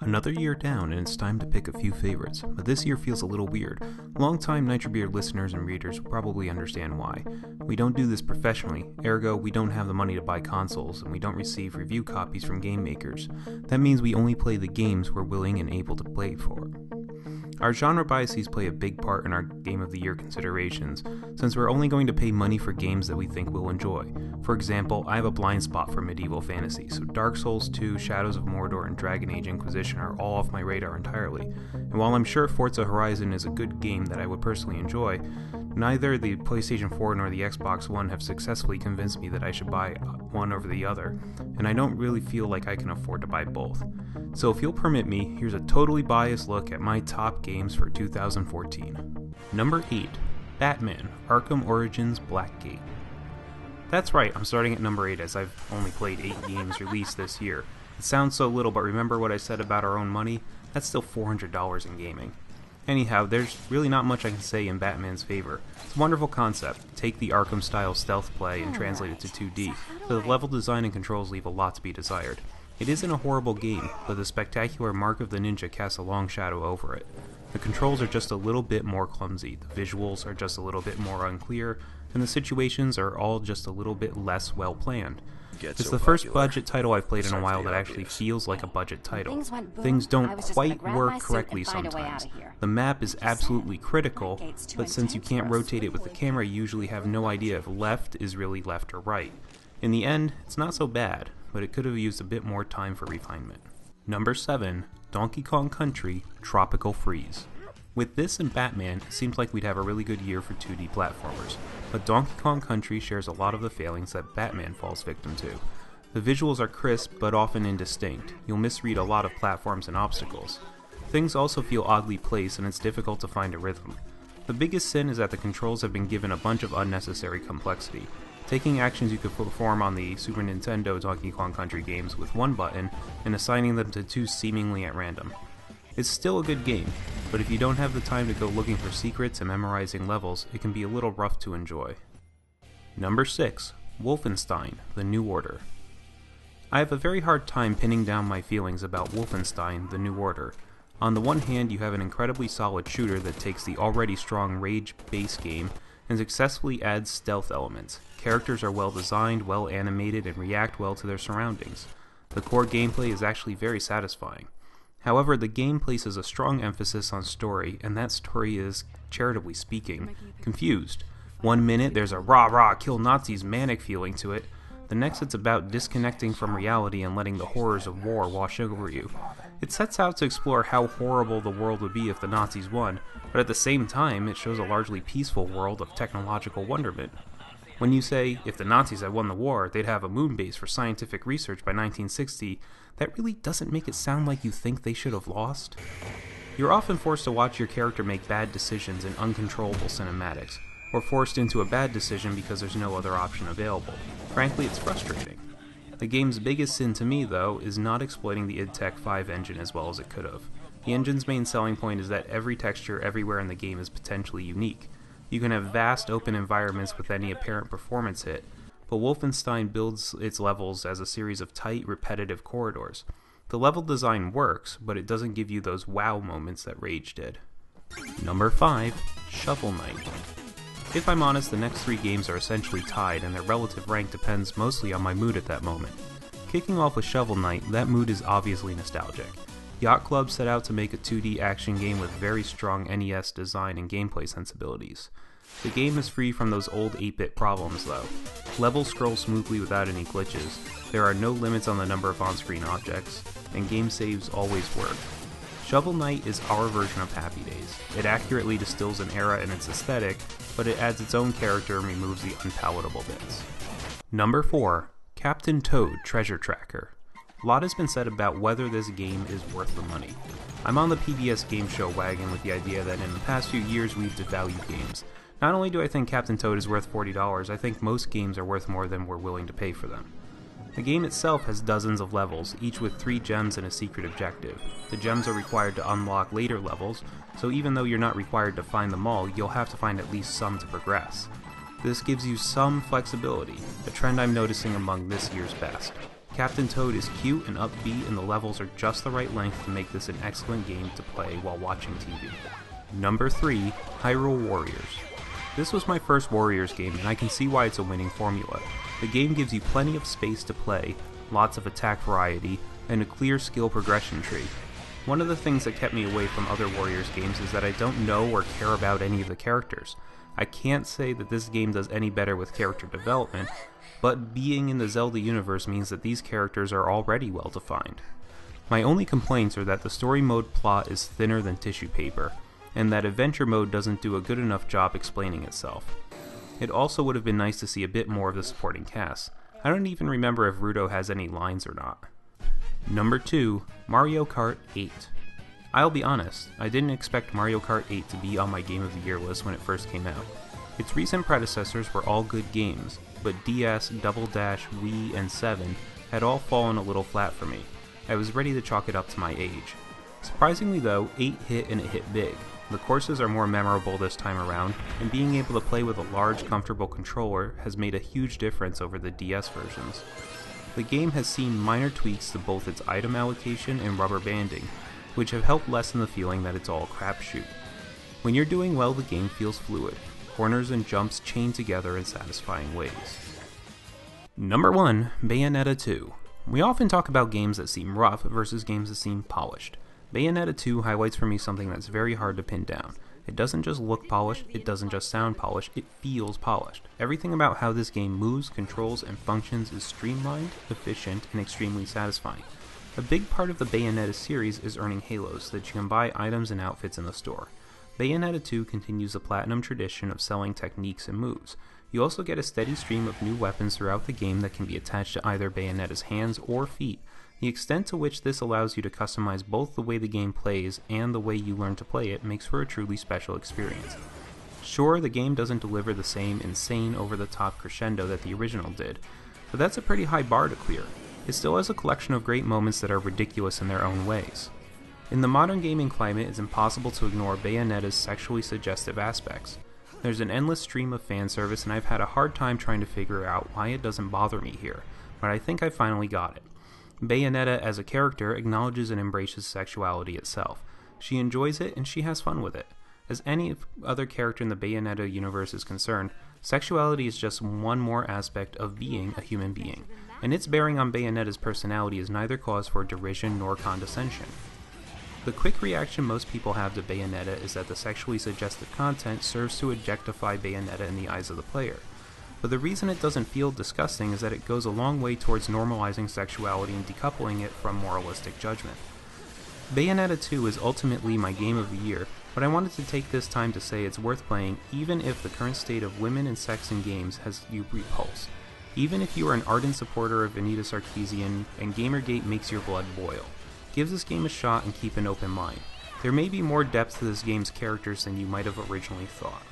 Another year down, and it's time to pick a few favorites, but this year feels a little weird. Longtime Nitro Beard listeners and readers will probably understand why. We don't do this professionally, ergo we don't have the money to buy consoles, and we don't receive review copies from game makers. That means we only play the games we're willing and able to play for. Our genre biases play a big part in our Game of the Year considerations, since we're only going to pay money for games that we think we'll enjoy. For example, I have a blind spot for medieval fantasy, so Dark Souls 2, Shadows of Mordor, and Dragon Age Inquisition are all off my radar entirely. And while I'm sure Forza Horizon is a good game that I would personally enjoy, neither the PlayStation 4 nor the Xbox One have successfully convinced me that I should buy one over the other, and I don't really feel like I can afford to buy both. So if you'll permit me, here's a totally biased look at my top games for 2014. Number 8. Batman: Arkham Origins Blackgate. That's right, I'm starting at number 8 as I've only played 8 games released this year. It sounds so little, but remember what I said about our own money? That's still $400 in gaming. Anyhow, there's really not much I can say in Batman's favor. It's a wonderful concept. Take the Arkham-style stealth play and translate it to 2D, but the level design and controls leave a lot to be desired. It isn't a horrible game, but the spectacular Mark of the Ninja casts a long shadow over it. The controls are just a little bit more clumsy, the visuals are just a little bit more unclear, and the situations are all just a little bit less well planned. It's the first budget title I've played in a while that actually feels like a budget title. Things don't quite work correctly sometimes. The map is absolutely critical, but since you can't rotate it with the camera, you usually have no idea if left is really left or right. In the end, it's not so bad, but it could have used a bit more time for refinement. Number 7. Donkey Kong Country Tropical Freeze. With this and Batman, it seems like we'd have a really good year for 2D platformers, but Donkey Kong Country shares a lot of the failings that Batman falls victim to. The visuals are crisp, but often indistinct. You'll misread a lot of platforms and obstacles. Things also feel oddly placed, and it's difficult to find a rhythm. The biggest sin is that the controls have been given a bunch of unnecessary complexity. Taking actions you could perform on the Super Nintendo Donkey Kong Country games with one button, and assigning them to two seemingly at random. It's still a good game, but if you don't have the time to go looking for secrets and memorizing levels, it can be a little rough to enjoy. Number 6. Wolfenstein The New Order. I have a very hard time pinning down my feelings about Wolfenstein The New Order. On the one hand, you have an incredibly solid shooter that takes the already strong Rage base game and successfully adds stealth elements. Characters are well designed, well animated, and react well to their surroundings. The core gameplay is actually very satisfying. However, the game places a strong emphasis on story, and that story is, charitably speaking, confused. One minute there's a rah-rah kill Nazis manic feeling to it, the next it's about disconnecting from reality and letting the horrors of war wash over you. It sets out to explore how horrible the world would be if the Nazis won, but at the same time it shows a largely peaceful world of technological wonderment. When you say, if the Nazis had won the war, they'd have a moon base for scientific research by 1960, that really doesn't make it sound like you think they should have lost. You're often forced to watch your character make bad decisions in uncontrollable cinematics, or forced into a bad decision because there's no other option available. Frankly, it's frustrating. The game's biggest sin to me, though, is not exploiting the id Tech 5 engine as well as it could have. The engine's main selling point is that every texture everywhere in the game is potentially unique. You can have vast open environments with any apparent performance hit, but Wolfenstein builds its levels as a series of tight, repetitive corridors. The level design works, but it doesn't give you those wow moments that Rage did. Number 5. Shovel Knight. If I'm honest, the next 3 games are essentially tied, and their relative rank depends mostly on my mood at that moment. Kicking off with Shovel Knight, that mood is obviously nostalgic. Yacht Club set out to make a 2D action game with very strong NES design and gameplay sensibilities. The game is free from those old 8-bit problems though. Levels scroll smoothly without any glitches, there are no limits on the number of on-screen objects, and game saves always work. Shovel Knight is our version of Happy Days. It accurately distills an era and its aesthetic, but it adds its own character and removes the unpalatable bits. Number 4. Captain Toad Treasure Tracker. A lot has been said about whether this game is worth the money. I'm on the PBS game show wagon with the idea that in the past few years we've devalued games. Not only do I think Captain Toad is worth $40, I think most games are worth more than we're willing to pay for them. The game itself has dozens of levels, each with 3 gems and a secret objective. The gems are required to unlock later levels, so even though you're not required to find them all, you'll have to find at least some to progress. This gives you some flexibility, a trend I'm noticing among this year's best. Captain Toad is cute and upbeat, and the levels are just the right length to make this an excellent game to play while watching TV. Number 3, Hyrule Warriors. This was my first Warriors game, and I can see why it's a winning formula. The game gives you plenty of space to play, lots of attack variety, and a clear skill progression tree. One of the things that kept me away from other Warriors games is that I don't know or care about any of the characters. I can't say that this game does any better with character development, but being in the Zelda universe means that these characters are already well defined. My only complaints are that the story mode plot is thinner than tissue paper, and that adventure mode doesn't do a good enough job explaining itself. It also would have been nice to see a bit more of the supporting cast. I don't even remember if Ruto has any lines or not. Number 2, Mario Kart 8. I'll be honest, I didn't expect Mario Kart 8 to be on my Game of the Year list when it first came out. Its recent predecessors were all good games, but DS, Double Dash, Wii, and 7 had all fallen a little flat for me. I was ready to chalk it up to my age. Surprisingly though, 8 hit and it hit big. The courses are more memorable this time around, and being able to play with a large, comfortable controller has made a huge difference over the DS versions. The game has seen minor tweaks to both its item allocation and rubber banding, which have helped lessen the feeling that it's all a crapshoot. When you're doing well, the game feels fluid. Corners and jumps chain together in satisfying ways. Number 1, Bayonetta 2. We often talk about games that seem rough versus games that seem polished. Bayonetta 2 highlights for me something that's very hard to pin down. It doesn't just look polished, it doesn't just sound polished, it feels polished. Everything about how this game moves, controls, and functions is streamlined, efficient, and extremely satisfying. A big part of the Bayonetta series is earning halos so that you can buy items and outfits in the store. Bayonetta 2 continues the platinum tradition of selling techniques and moves. You also get a steady stream of new weapons throughout the game that can be attached to either Bayonetta's hands or feet. The extent to which this allows you to customize both the way the game plays and the way you learn to play it makes for a truly special experience. Sure, the game doesn't deliver the same insane over-the-top crescendo that the original did, but that's a pretty high bar to clear. It still has a collection of great moments that are ridiculous in their own ways. In the modern gaming climate, it's impossible to ignore Bayonetta's sexually suggestive aspects. There's an endless stream of fan service, and I've had a hard time trying to figure out why it doesn't bother me here, but I think I finally got it. Bayonetta as a character acknowledges and embraces sexuality itself. She enjoys it and she has fun with it. As any other character in the Bayonetta universe is concerned, sexuality is just one more aspect of being a human being, and its bearing on Bayonetta's personality is neither cause for derision nor condescension. The quick reaction most people have to Bayonetta is that the sexually suggestive content serves to objectify Bayonetta in the eyes of the player. But the reason it doesn't feel disgusting is that it goes a long way towards normalizing sexuality and decoupling it from moralistic judgment. Bayonetta 2 is ultimately my game of the year, but I wanted to take this time to say it's worth playing even if the current state of women and sex in games has you repulsed. Even if you are an ardent supporter of Anita Sarkeesian and Gamergate makes your blood boil. Give this game a shot and keep an open mind. There may be more depth to this game's characters than you might have originally thought.